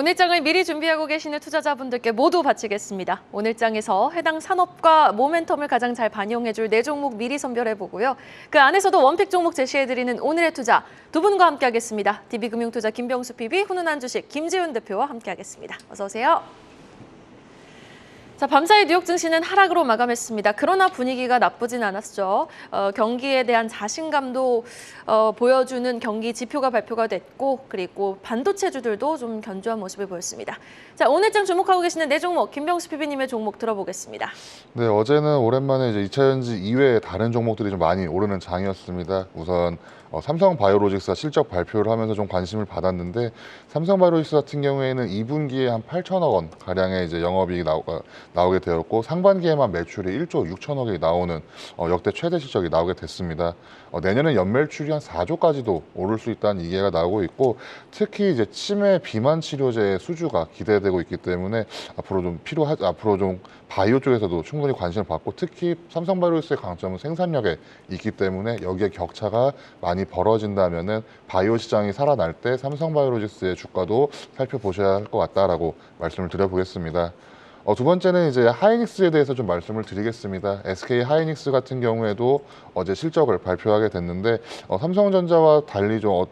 오늘장을 미리 준비하고 계시는 투자자분들께 모두 바치겠습니다. 오늘장에서 해당 산업과 모멘텀을 가장 잘 반영해줄 4종목 미리 선별해보고요. 그 안에서도 원픽 종목 제시해드리는 오늘의 투자 두 분과 함께하겠습니다. DB금융투자 김병수 PB, 훈훈한 주식 김지훈 대표와 함께하겠습니다. 어서 오세요. 자, 밤사이 뉴욕 증시는 하락으로 마감했습니다. 그러나 분위기가 나쁘진 않았죠. 경기에 대한 자신감도 보여주는 경기 지표가 발표가 됐고, 그리고 반도체주들도 좀 견조한 모습을 보였습니다. 자, 오늘장 주목하고 계시는 4종목, 김병수 PB님의 종목 들어보겠습니다. 네, 어제는 오랜만에 이제 2차전지 이외의 다른 종목들이 좀 많이 오르는 장이었습니다. 우선 삼성바이오로직스가 실적 발표를 하면서 좀 관심을 받았는데, 삼성바이오로직스 같은 경우에는 2분기에 한 8천억 원 가량의 이제 영업이익이 나오게 되었고, 상반기에만 매출이 1조 6천억이 나오는 역대 최대 실적이 나오게 됐습니다. 내년에 연매출이 한 4조까지도 오를 수 있다는 얘기가 나오고 있고, 특히 이제 치매 비만 치료제의 수주가 기대되고 있기 때문에 앞으로 좀 바이오 쪽에서도 충분히 관심을 받고, 특히 삼성바이오로직스의 강점은 생산력에 있기 때문에 여기에 격차가 많이 벌어진다면은 바이오 시장이 살아날 때 삼성바이오로직스의 주가도 살펴보셔야 할 것 같다라고 말씀을 드려보겠습니다. 두 번째는 이제 하이닉스에 대해서 좀 말씀을 드리겠습니다. SK 하이닉스 같은 경우에도 어제 실적을 발표하게 됐는데, 삼성전자와 달리 좀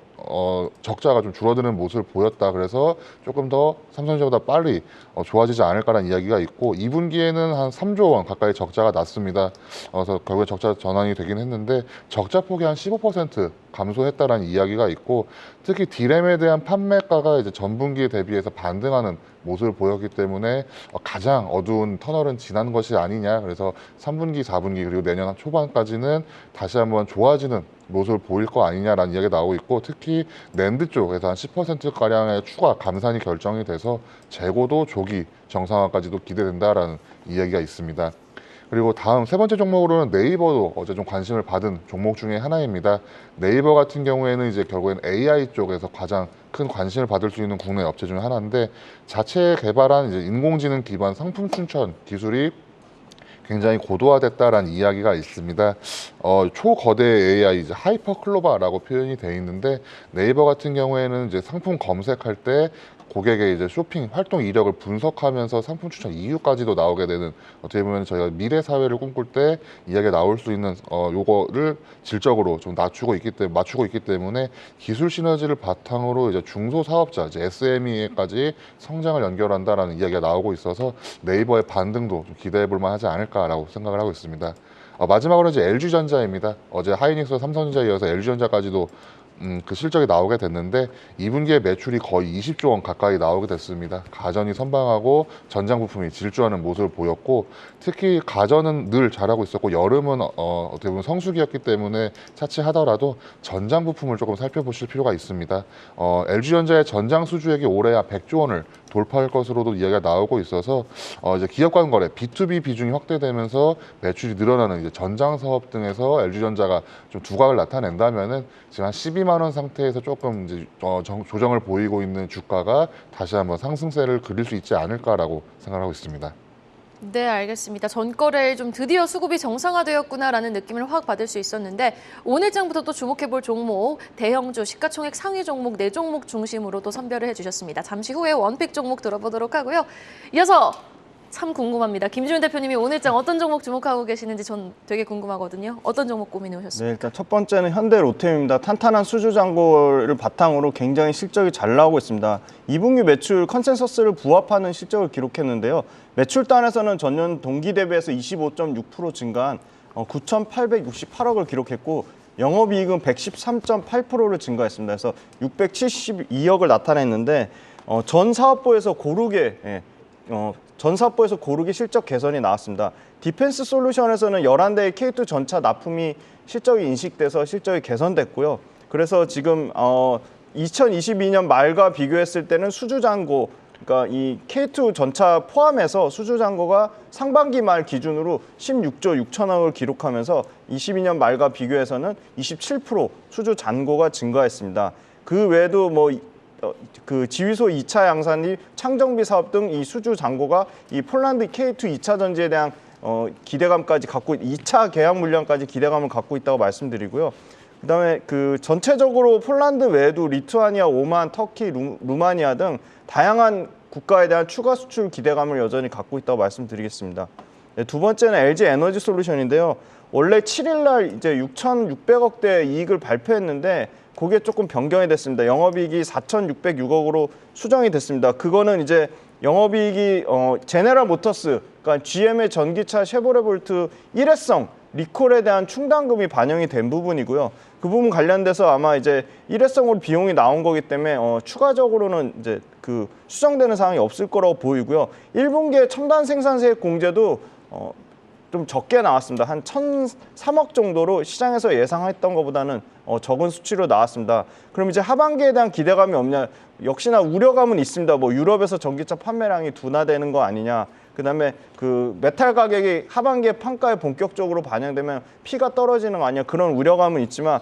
적자가 좀 줄어드는 모습을 보였다. 그래서 조금 더 삼성전자보다 빨리 좋아지지 않을까라는 이야기가 있고, 2분기에는 한 3조 원 가까이 적자가 났습니다. 그래서 결국에 적자 전환이 되긴 했는데, 적자 폭이 한 15% 감소했다라는 이야기가 있고, 특히 D램에 대한 판매가가 이제 전분기에 대비해서 반등하는 모습을 보였기 때문에 가장 어두운 터널은 지난 것이 아니냐. 그래서 3분기, 4분기 그리고 내년 초반까지는 다시 한번 좋아지는 모습을 보일 거 아니냐라는 이야기가 나오고 있고, 특히 낸드 쪽에서 한 10%가량의 추가 감산이 결정이 돼서 재고도 조기 정상화까지도 기대된다라는 이야기가 있습니다. 그리고 다음 세 번째 종목으로는 네이버도 어제 좀 관심을 받은 종목 중에 하나입니다. 네이버 같은 경우에는 이제 결국엔 AI 쪽에서 가장 큰 관심을 받을 수 있는 국내 업체 중 하나인데, 자체 개발한 이제 인공지능 기반 상품 춘천 기술이 굉장히 고도화됐다라는 이야기가 있습니다. 초거대 AI, 이제 하이퍼클로바라고 표현이 되어 있는데, 네이버 같은 경우에는 이제 상품 검색할 때 고객의 이제 쇼핑 활동 이력을 분석하면서 상품 추천 이유까지도 나오게 되는, 어떻게 보면 저희가 미래 사회를 꿈꿀 때 이야기가 나올 수 있는 요거를 질적으로 좀 맞추고 있기 때문에 기술 시너지를 바탕으로 이제 중소사업자, 이제 SME까지 성장을 연결한다라는 이야기가 나오고 있어서 네이버의 반등도 좀 기대해 볼 만하지 않을까라고 생각을 하고 있습니다. 마지막으로 이제 LG전자입니다. 어제 하이닉스와 삼성전자에 이어서 LG전자까지도 그 실적이 나오게 됐는데, 2분기에 매출이 거의 20조 원 가까이 나오게 됐습니다. 가전이 선방하고 전장 부품이 질주하는 모습을 보였고, 특히 가전은 늘 잘하고 있었고, 여름은 어떻게 보면 성수기였기 때문에 차치하더라도 전장 부품을 조금 살펴보실 필요가 있습니다. LG전자의 전장 수주액이 올해 한 100조 원을 돌파할 것으로도 이야기가 나오고 있어서 이제 기업 간 거래 B2B 비중이 확대되면서 매출이 늘어나는 이제 전장 사업 등에서 LG전자가 좀 두각을 나타낸다면은 지금 한 12만 원 상태에서 조금 이제 조정을 보이고 있는 주가가 다시 한번 상승세를 그릴 수 있지 않을까라고 생각하고 있습니다. 네, 알겠습니다. 전거래일 좀 드디어 수급이 정상화되었구나라는 느낌을 확 받을 수 있었는데, 오늘장부터 또 주목해볼 종목, 대형주, 시가총액 상위 종목 4종목 중심으로 또 선별을 해주셨습니다. 잠시 후에 원픽 종목 들어보도록 하고요. 이어서 참 궁금합니다. 김지훈 대표님이 오늘장 어떤 종목 주목하고 계시는지 전 되게 궁금하거든요. 어떤 종목 고민해 오셨습니까? 네, 일단 첫 번째는 현대로템입니다. 탄탄한 수주 잔고를 바탕으로 굉장히 실적이 잘 나오고 있습니다. 2분기 매출 컨센서스를 부합하는 실적을 기록했는데요. 매출단에서는 전년 동기 대비해서 25.6% 증가한 9,868억을 기록했고, 영업이익은 113.8%를 증가했습니다. 그래서 672억을 나타냈는데, 전 사업부에서 고르게 실적 개선이 나왔습니다. 디펜스 솔루션에서는 11대의 K2 전차 납품이 실적이 인식돼서 실적이 개선됐고요. 그래서 지금 2022년 말과 비교했을 때는 수주잔고, 그러니까 이 K2 전차 포함해서 수주잔고가 상반기 말 기준으로 16조 6천억을 기록하면서 22년 말과 비교해서는 27% 수주잔고가 증가했습니다. 그 외에도 그 지휘소 2차 양산이 창정비 사업 등 이 수주 잔고가 이 폴란드 K2 2차 전지에 대한 기대감까지 갖고 2차 계약 물량까지 기대감을 갖고 있다고 말씀드리고요. 그다음에 그 전체적으로 폴란드 외에도 리투아니아, 오만, 터키, 루마니아 등 다양한 국가에 대한 추가 수출 기대감을 여전히 갖고 있다고 말씀드리겠습니다. 네, 두 번째는 LG 에너지 솔루션인데요. 원래 7일 날 이제 6,600억대 이익을 발표했는데 그게 조금 변경이 됐습니다. 영업이익이 4,606억으로 수정이 됐습니다. 그거는 이제 영업이익이 제네럴 모터스, 그러니까 GM의 전기차 쉐보레볼트 일회성 리콜에 대한 충당금이 반영이 된 부분이고요. 그 부분 관련돼서 아마 이제 일회성으로 비용이 나온 거기 때문에 추가적으로는 이제 그 수정되는 사항이 없을 거라고 보이고요. 1분기에 첨단 생산세액 공제도 좀 적게 나왔습니다. 한 1,003억 정도로 시장에서 예상했던 것보다는 적은 수치로 나왔습니다. 그럼 이제 하반기에 대한 기대감이 없냐? 역시나 우려감은 있습니다. 뭐 유럽에서 전기차 판매량이 둔화되는 거 아니냐? 그다음에 그 메탈 가격이 하반기에 판가에 본격적으로 반영되면 피가 떨어지는 거 아니냐? 그런 우려감은 있지만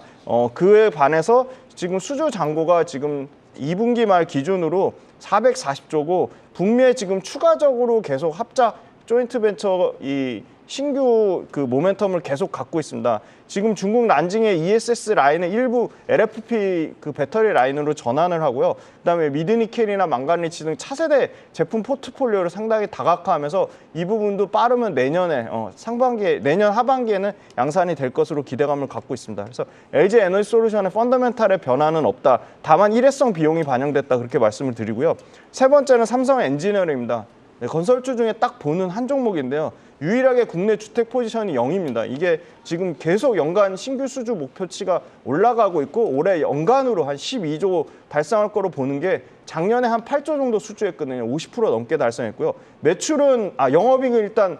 그에 반해서 지금 수주 잔고가 지금 2분기 말 기준으로 440조고 북미에 지금 추가적으로 계속 합작 조인트 벤처 이 신규 그 모멘텀을 계속 갖고 있습니다. 지금 중국 난징의 ESS 라인을 일부 LFP 그 배터리 라인으로 전환을 하고요. 그다음에 미드니켈이나 망간리치 등 차세대 제품 포트폴리오를 상당히 다각화하면서 이 부분도 빠르면 내년에 상반기에 내년 하반기에는 양산이 될 것으로 기대감을 갖고 있습니다. 그래서 LG 에너지 솔루션의 펀더멘탈의 변화는 없다. 다만 일회성 비용이 반영됐다 그렇게 말씀을 드리고요. 세 번째는 삼성 엔지니어링입니다. 네, 건설주 중에 딱 보는 한 종목인데요. 유일하게 국내 주택 포지션이 0입니다. 이게 지금 계속 연간 신규 수주 목표치가 올라가고 있고 올해 연간으로 한 12조 달성할 거로 보는 게 작년에 한 8조 정도 수주했거든요. 50% 넘게 달성했고요. 매출은 영업이익은 일단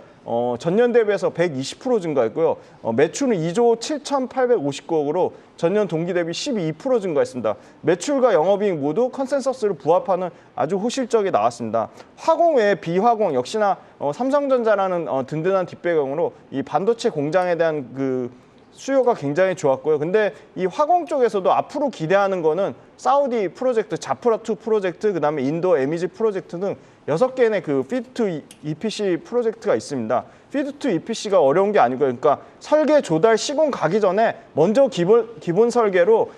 전년 대비해서 120% 증가했고요. 매출은 2조 7,859억으로 전년 동기 대비 12% 증가했습니다. 매출과 영업이익 모두 컨센서스를 부합하는 아주 호실적이 나왔습니다. 화공 외에 비화공 역시나 삼성전자라는 든든한 뒷배경으로 이 반도체 공장에 대한 그 수요가 굉장히 좋았고요. 근데 이 화공 쪽에서도 앞으로 기대하는 거는 사우디 프로젝트, 자프라2 프로젝트, 그다음에 인도 에미지 프로젝트 등 6개의 그 피드2 EPC 프로젝트가 있습니다. 피드2 EPC가 어려운 게 아니고요. 그러니까 설계, 조달, 시공 가기 전에 먼저 기본 설계로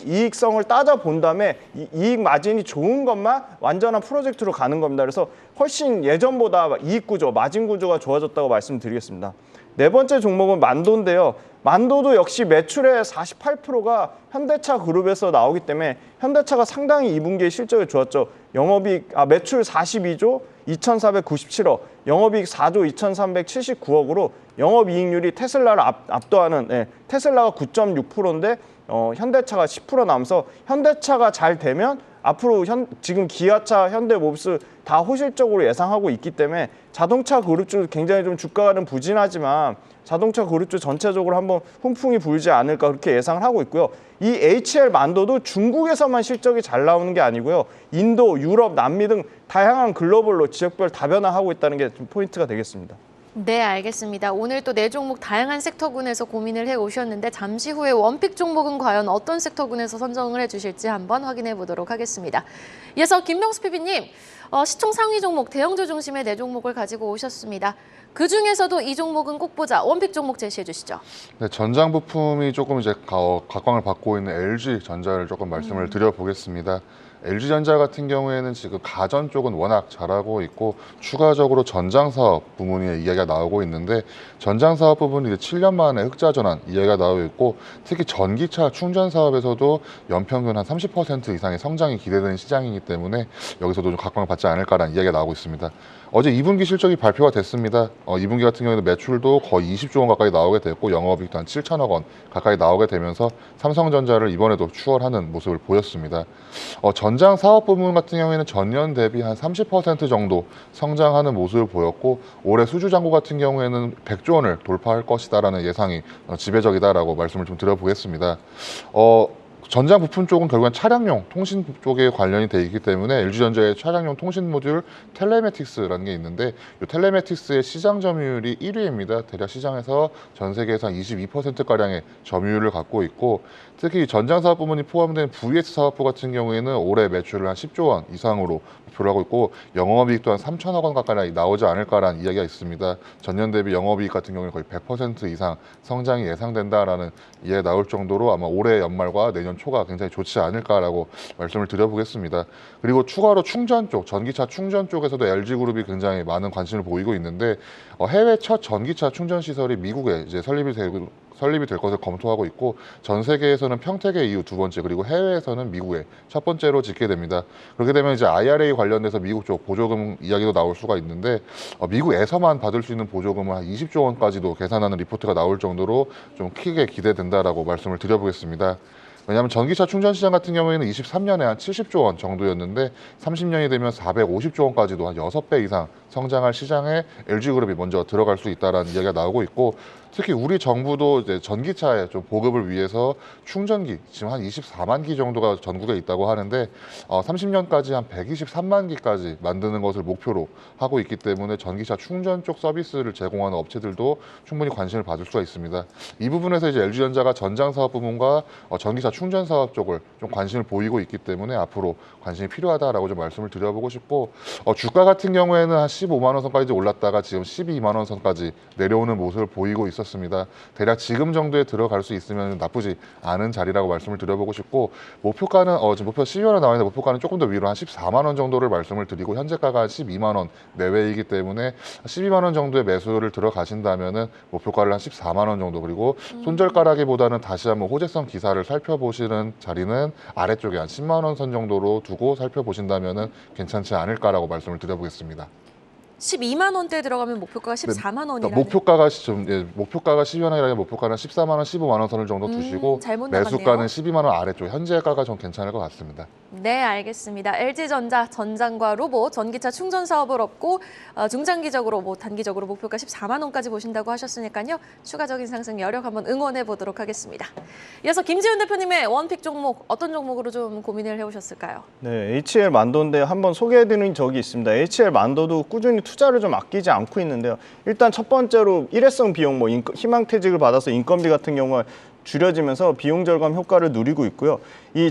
이익성을 따져 본 다음에 이익 마진이 좋은 것만 완전한 프로젝트로 가는 겁니다. 그래서 훨씬 예전보다 이익 구조, 마진 구조가 좋아졌다고 말씀드리겠습니다. 네 번째 종목은 만도인데요. 만도도 역시 매출의 48%가 현대차 그룹에서 나오기 때문에 현대차가 상당히 2분기에 실적이 좋았죠. 매출 42조 2,497억, 영업이익 4조 2,379억으로 영업이익률이 테슬라를 압도하는 테슬라가 9.6%인데 현대차가 10% 남아서 현대차가 잘 되면 앞으로 지금 기아차, 현대모비스 다 호실적으로 예상하고 있기 때문에 자동차 그룹주 굉장히 좀 주가는 부진하지만 자동차 그룹주 전체적으로 한번 훈풍이 불지 않을까 그렇게 예상을 하고 있고요. 이 HL 만도도 중국에서만 실적이 잘 나오는 게 아니고요. 인도, 유럽, 남미 등 다양한 글로벌로 지역별 다변화하고 있다는 게 좀 포인트가 되겠습니다. 네, 알겠습니다. 오늘 또 네 종목 다양한 섹터군에서 고민을 해오셨는데 잠시 후에 원픽 종목은 과연 어떤 섹터군에서 선정을 해주실지 한번 확인해 보도록 하겠습니다. 이어서 김명수 PB님, 시총 상위 종목, 대형주 중심의 네 종목을 가지고 오셨습니다. 그중에서도 이 종목은 꼭 보자, 원픽 종목 제시해 주시죠. 네, 전장 부품이 조금 이제 각광을 받고 있는 LG전자를 조금 말씀을 드려보겠습니다. LG전자 같은 경우에는 지금 가전 쪽은 워낙 잘하고 있고 추가적으로 전장 사업 부문의 이야기가 나오고 있는데 전장 사업 부분이 이제 7년 만에 흑자 전환 이야기가 나오고 있고 특히 전기차 충전 사업에서도 연평균 한 30% 이상의 성장이 기대되는 시장이기 때문에 여기서도 좀 각광을 받지 않을까라는 이야기가 나오고 있습니다. 어제 2분기 실적이 발표가 됐습니다. 2분기 같은 경우에는 매출도 거의 20조 원 가까이 나오게 됐고 영업이익도 한 7천억 원 가까이 나오게 되면서 삼성전자를 이번에도 추월하는 모습을 보였습니다. 전장 사업 부분 같은 경우에는 전년 대비 한 30% 정도 성장하는 모습을 보였고 올해 수주 잔고 같은 경우에는 100조 원을 돌파할 것이다라는 예상이 지배적이다라고 말씀을 좀 드려보겠습니다. 전장 부품 쪽은 결국엔 차량용 통신 쪽에 관련이 돼 있기 때문에 LG전자의 차량용 통신 모듈 텔레매틱스라는 게 있는데 이 텔레매틱스의 시장 점유율이 1위입니다. 대략 시장에서 전 세계에서 한 22%가량의 점유율을 갖고 있고, 특히 전장 사업 부문이 포함된 VS 사업부 같은 경우에는 올해 매출을 한 10조 원 이상으로 목표를 하고 있고, 영업이익도 한 3천억 원 가까이 나오지 않을까라는 이야기가 있습니다. 전년 대비 영업이익 같은 경우는 거의 100% 이상 성장이 예상된다라는 이야기가 나올 정도로 아마 올해 연말과 내년 초가 굉장히 좋지 않을까라고 말씀을 드려보겠습니다. 그리고 추가로 충전 쪽, 전기차 충전 쪽에서도 LG그룹이 굉장히 많은 관심을 보이고 있는데, 해외 첫 전기차 충전 시설이 미국에 이제 설립이 될 것을 검토하고 있고, 전 세계에서는 평택의 이후 두 번째, 그리고 해외에서는 미국에 첫 번째로 짓게 됩니다. 그렇게 되면 이제 IRA 관련돼서 미국 쪽 보조금 이야기도 나올 수가 있는데, 미국에서만 받을 수 있는 보조금은 한 20조 원까지도 계산하는 리포트가 나올 정도로 좀 크게 기대된다라고 말씀을 드려보겠습니다. 왜냐하면 전기차 충전 시장 같은 경우에는 23년에 한 70조 원 정도였는데 30년이 되면 450조 원까지도 한 6배 이상 성장할 시장에 LG그룹이 먼저 들어갈 수 있다는 이야기가 나오고 있고, 특히 우리 정부도 이제 전기차의 좀 보급을 위해서 충전기 지금 한 24만 기 정도가 전국에 있다고 하는데 30년까지 한 123만 기까지 만드는 것을 목표로 하고 있기 때문에 전기차 충전 쪽 서비스를 제공하는 업체들도 충분히 관심을 받을 수가 있습니다. 이 부분에서 이제 LG전자가 전장 사업 부문과 전기차 충전 사업 쪽을 좀 관심을 보이고 있기 때문에 앞으로 관심이 필요하다라고 좀 말씀을 드려보고 싶고, 주가 같은 경우에는 한 15만 원 선까지 올랐다가 지금 12만 원 선까지 내려오는 모습을 보이고 있었습니다. 대략 지금 정도에 들어갈 수 있으면 나쁘지 않은 자리라고 말씀을 드려보고 싶고, 목표가는 지금 목표 12만 원 나와 있는데 목표가는 조금 더 위로 한 14만 원 정도를 말씀을 드리고, 현재가가 한 12만 원 내외이기 때문에 12만 원 정도의 매수를 들어가신다면은 목표가를 한 14만 원 정도, 그리고 손절가라기보다는 다시 한번 호재성 기사를 살펴보시는 자리는 아래쪽에 한 10만 원 선 정도로 두고 살펴보신다면은 괜찮지 않을까라고 말씀을 드려보겠습니다. 12만 원대에 들어가면 목표가가 14만 원이라는. 목표가가 12만 원이라면 목표가는 14만 원, 15만 원 선을 정도 두시고 잘못 나갔네요. 매수가는 12만 원 아래쪽, 현재가가 좀 괜찮을 것 같습니다. 네, 알겠습니다. LG전자 전장과 로봇, 전기차 충전 사업을 업고 중장기적으로 단기적으로 목표가 14만 원까지 보신다고 하셨으니까요. 추가적인 상승 여력 한번 응원해 보도록 하겠습니다. 이어서 김지훈 대표님의 원픽 종목 어떤 종목으로 좀 고민을 해오셨을까요? 네, HL 만도인데 한번 소개해드린 적이 있습니다. HL 만도도 꾸준히 투자를 좀 아끼지 않고 있는데요. 일단 첫 번째로 일회성 비용, 희망퇴직을 받아서 인건비 같은 경우는 줄여지면서 비용 절감 효과를 누리고 있고요. 이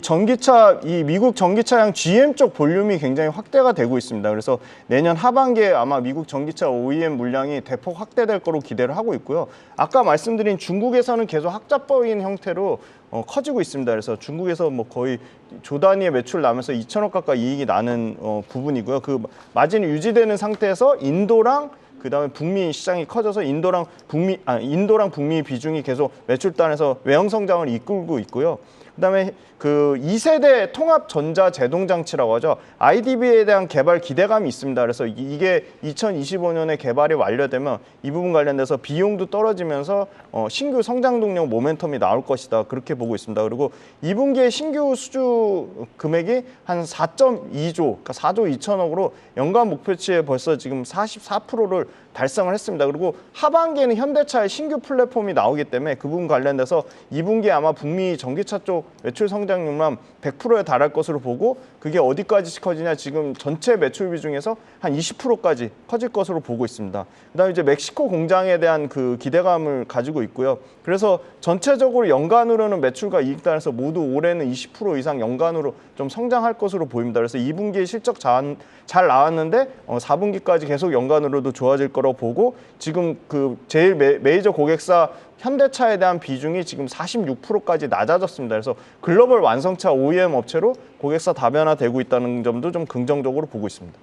미국 전기차량 GM 쪽 볼륨이 굉장히 확대가 되고 있습니다. 그래서 내년 하반기에 아마 미국 전기차 OEM 물량이 대폭 확대될 거로 기대를 하고 있고요. 아까 말씀드린 중국에서는 계속 학자법인 형태로 커지고 있습니다. 그래서 중국에서 거의 조 단위의 매출 나면서 2천억 가까이 이익이 나는 부분이고요. 그 마진이 유지되는 상태에서 인도랑 그다음에 북미 시장이 커져서 인도랑 북미 비중이 계속 매출단에서 외형 성장을 이끌고 있고요. 그다음에 그 2세대 통합 전자 제동 장치라고 하죠. IDB에 대한 개발 기대감이 있습니다. 그래서 이게 2025년에 개발이 완료되면 이 부분 관련돼서 비용도 떨어지면서 신규 성장 동력 모멘텀이 나올 것이다. 그렇게 보고 있습니다. 그리고 2분기에 신규 수주 금액이 한 4.2조, 그러니까 4조 2천억으로 연간 목표치에 벌써 지금 44%를 달성을 했습니다. 그리고 하반기에는 현대차의 신규 플랫폼이 나오기 때문에 그 부분 관련돼서 2분기에 아마 북미 전기차 쪽 매출 성장률만 100%에 달할 것으로 보고, 그게 어디까지 커지냐, 지금 전체 매출 비중에서 한 20%까지 커질 것으로 보고 있습니다. 그다음에 이제 멕시코 공장에 대한 그 기대감을 가지고 있고요. 그래서 전체적으로 연간으로는 매출과 이익단에서 모두 올해는 20% 이상 연간으로 좀 성장할 것으로 보입니다. 그래서 2분기에 실적 잘 나왔는데 4분기까지 계속 연간으로도 좋아질 거라고 보고, 지금 그 제일 메이저 고객사 현대차에 대한 비중이 지금 46%까지 낮아졌습니다. 그래서 글로벌 완성차 OEM 업체로 고객사 다변화되고 있다는 점도 좀 긍정적으로 보고 있습니다.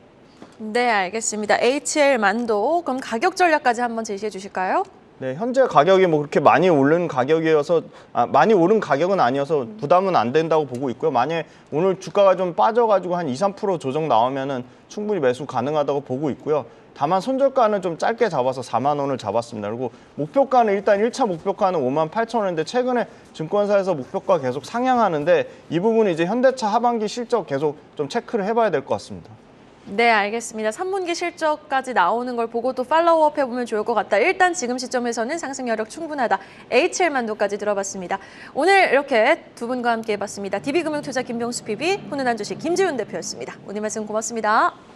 네, 알겠습니다. HL 만도, 그럼 가격 전략까지 한번 제시해 주실까요? 네, 현재 가격이 그렇게 많이 오른 가격이어서 많이 오른 가격은 아니어서 부담은 안 된다고 보고 있고요. 만약에 오늘 주가가 좀 빠져가지고 한 2~3% 조정 나오면은 충분히 매수 가능하다고 보고 있고요. 다만 손절가는 좀 짧게 잡아서 4만 원을 잡았습니다. 그리고 목표가는 일단 1차 목표가는 5만 8천 원인데 최근에 증권사에서 목표가 계속 상향하는데 이 부분은 이제 현대차 하반기 실적 계속 좀 체크를 해봐야 될 것 같습니다. 네, 알겠습니다. 3분기 실적까지 나오는 걸 보고 또 팔로우업 해보면 좋을 것 같다. 일단 지금 시점에서는 상승 여력 충분하다. HL만도까지 들어봤습니다. 오늘 이렇게 두 분과 함께 해봤습니다. DB금융투자 김병수 PB, 훈훈한 주식 김지훈 대표였습니다. 오늘 말씀 고맙습니다.